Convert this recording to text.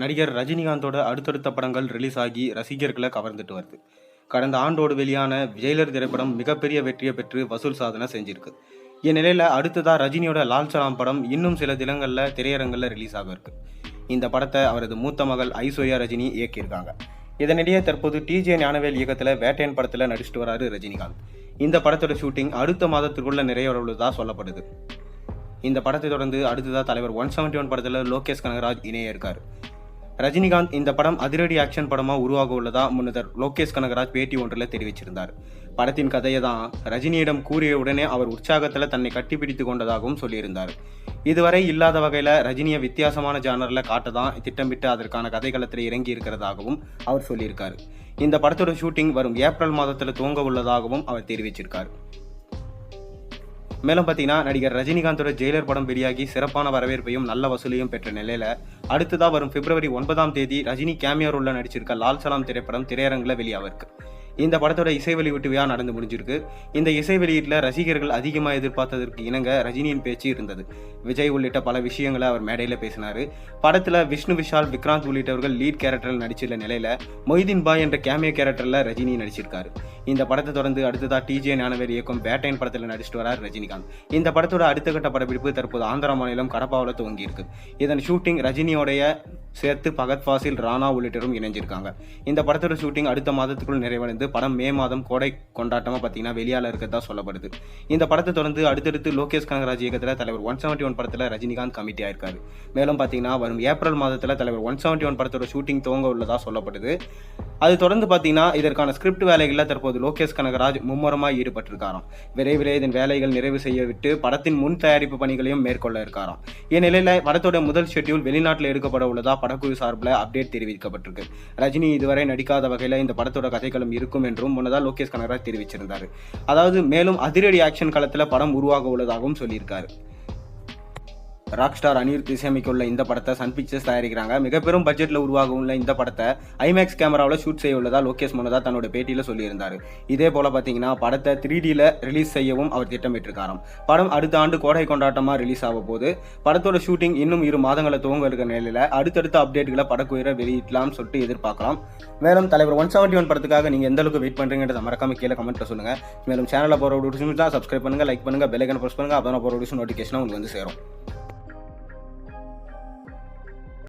நடிகர் ரஜினிகாந்தோட அடுத்தடுத்த படங்கள் ரிலீஸ் ஆகி ரசிகர்களை கவர்ந்துட்டு வருது. கடந்த ஆண்டோடு வெளியான ஜெயிலர் திரைப்படம் மிகப்பெரிய வெற்றியை பெற்று வசூல் சாதனை செஞ்சிருக்கு. இந்நிலையில அடுத்ததா ரஜினியோட லால் சலாம் படம் இன்னும் சில தினங்கள்ல திரையரங்கில் ரிலீஸ் ஆக இருக்கு. இந்த படத்தை அவரது மூத்த மகள் ஐஸ்வர்யா ரஜினி இயக்கியிருக்காங்க. இதனிடையே தற்போது டிஜே ஞானவேல் இயக்கத்தில் வேட்டையன் படத்தில் நடிச்சிட்டு வராரு ரஜினிகாந்த். இந்த படத்தோட ஷூட்டிங் அடுத்த மாதத்திற்குள்ள நிறைவேற உள்ளதா சொல்லப்படுது. இந்த படத்தை தொடர்ந்து அடுத்ததா தலைவர் 171 படத்தில் லோகேஷ் கனகராஜ் இணைய இருக்காரு. ரஜினிகாந்த் இந்த படம் அதிரடி ஆக்ஷன் படமா உருவாக உள்ளதா முன்னதர் லோகேஷ் கனகராஜ் பேட்டி ஒன்றில் தெரிவிச்சிருந்தார். படத்தின் கதையை தான் ரஜினியிடம் கூறிய உடனே அவர் உற்சாகத்தில் தன்னை கட்டிப்பிடித்து கொண்டதாகவும் சொல்லியிருந்தார். இதுவரை இல்லாத வகையில் ரஜினியை வித்தியாசமான ஜானரில் காட்ட தான் திட்டமிட்டு அதற்கான கதைக்களத்தில் இறங்கி இருக்கிறதாகவும் அவர் சொல்லியிருக்காரு. இந்த படத்தோட ஷூட்டிங் வரும் ஏப்ரல் மாதத்தில் துவங்க உள்ளதாகவும் அவர் தெரிவிச்சிருக்கார். மேலும் பார்த்தீங்கன்னா நடிகர் ரஜினிகாந்தோட ஜெயிலர் படம் வெளியாகி சிறப்பான வரவேற்பையும் நல்ல வசூலையும் பெற்ற நிலையில அடுத்ததாக வரும் பிப்ரவரி 9 ரஜினி கேமியோ ரோல்ல நடிச்சிருக்க லால் சலாம் திரைப்படம் திரையரங்கில் வெளியாக இருக்கு. இந்த படத்தோட இசை வெளியீட்டு விழா நடந்து முடிஞ்சிருக்கு. இந்த இசை வெளியீட்டில் ரசிகர்கள் அதிகமாக எதிர்பார்த்ததற்கு இணங்க ரஜினியின் பேச்சு இருந்தது. விஜய் உள்ளிட்ட பல விஷயங்களை அவர் மேடையில் பேசினார். படத்தில் விஷ்ணு விஷால், விக்ராந்த் உள்ளிட்டவர்கள் லீட் கேரக்டரில் நடிச்சிருந்த நிலையில் மொய்தீன் பாய் என்ற கேமியோ கேரக்டரில் ரஜினி நடிச்சிருக்காரு. இந்த படத்தை தொடர்ந்து அடுத்ததாக டிஜே ஞானவேல் இயக்கும் வேட்டையன் படத்தில் நடிச்சிட்டு வரார் ரஜினிகாந்த். இந்த படத்தோட அடுத்த கட்ட படப்பிடிப்பு தற்போது ஆந்திரா மாநிலம் கடப்பாவில் துவங்கி இருக்கு. இதன் ஷூட்டிங் ரஜினியோடைய சேர்த்து பகத் ஃபாசில், ராணா உள்ளிட்டரும் இணைஞ்சிருக்காங்க. இந்த படத்தோட ஷூட்டிங் அடுத்த மாதத்துக்குள் நிறைவடைந்து படம் மே மாதம் கோடை கொண்டாட்டமாக பார்த்தீங்கன்னா வெளியால இருக்கிறதா சொல்லப்படுது. இந்த படத்தை தொடர்ந்து அடுத்தடுத்து லோகேஷ் கனகராஜ் இயக்கத்தில் தலைவர் 171 படத்தில் ரஜினிகாந்த் கமிட்டி ஆயிருக்காரு. மேலும் பார்த்தீங்கன்னா வரும் ஏப்ரல் மாதத்தில் தலைவர் 171 படத்தோட ஷூட்டிங் துவங்க உள்ளதா சொல்லப்படுது. அது தொடர்ந்து பார்த்தீங்கன்னா இதற்கான ஸ்கிரிப்ட் வேலைகளில் தற்போது லோகேஷ் கனகராஜ் மும்முரமாக ஈடுபட்டிருக்காராம். விரைவிலே இதன் வேலைகள் நிறைவு செய்ய விட்டு படத்தின் முன் தயாரிப்பு பணிகளையும் மேற்கொள்ள இருக்காராம். இந்நிலையில் படத்தோட முதல் ஷெட்யூல் வெளிநாட்டில் எடுக்கப்பட உள்ளதா படக்குழு சார்பில் அப்டேட் தெரிவிக்கப்பட்டிருக்கு. ரஜினி இதுவரை நடிக்காத வகையில் இந்த படத்தோட கதைகளும் இருக்கும் என்றும் முன்னதாக லோகேஷ் கனகராஜ் தெரிவிச்சிருந்தார். அதாவது மேலும் அதிரடி ஆக்ஷன் களத்தில் படம் உருவாக உள்ளதாகவும் சொல்லியிருக்காரு. ராக் ஸ்டார் அனிருத் இசையமைக்க உள்ள இந்த படத்தை சன் பிக்சர்ஸ் தயாரிக்கிறாங்க. மிக பெரும் பட்ஜெட்டில் உருவாக உள்ள இந்த படத்தை ஐமேக்ஸ் கேமராவில் ஷூட் செய்ய உள்ளதா லோகேஷ் முன்னதாக தன்னோட பேட்டியில் சொல்லியிருந்தார். இதே போல பார்த்தீங்கன்னா படத்தை 3Dயில் ரிலீஸ் செய்யவும் அவர் திட்டமிட்டிருக்காராம். படம் அடுத்த ஆண்டு கோடை கொண்டாட்டமாக ரிலீஸ் ஆக போது படத்தோட ஷூட்டிங் இன்னும் 2 மாதங்களை துவங்க இருக்கிற நிலையில் அடுத்தடுத்த அப்டேட்களை படக்குயிரை வெளியிடலாம் சொல்லிட்டு எதிர்பார்க்கலாம். மேலும் தலைவர் 171 படத்துக்காக நீங்கள் எந்த அளவுக்கு வெயிட் பண்ணுறீங்கன்றத மறக்காம கீழே கமெண்ட்டில் சொல்லுங்கள். மேலும் சேனலில் போகிற வீடியோஸ் சப்ஸ்கிரைப் பண்ணுங்கள், லைக் பண்ணுங்கள், பெல் ஐகானை ப்ரெஸ் பண்ணுங்கள். அப்போ போகிற வீடியோஸ் நோட்டிஃபிகேஷன் உங்களுக்கு வந்து சேரும்.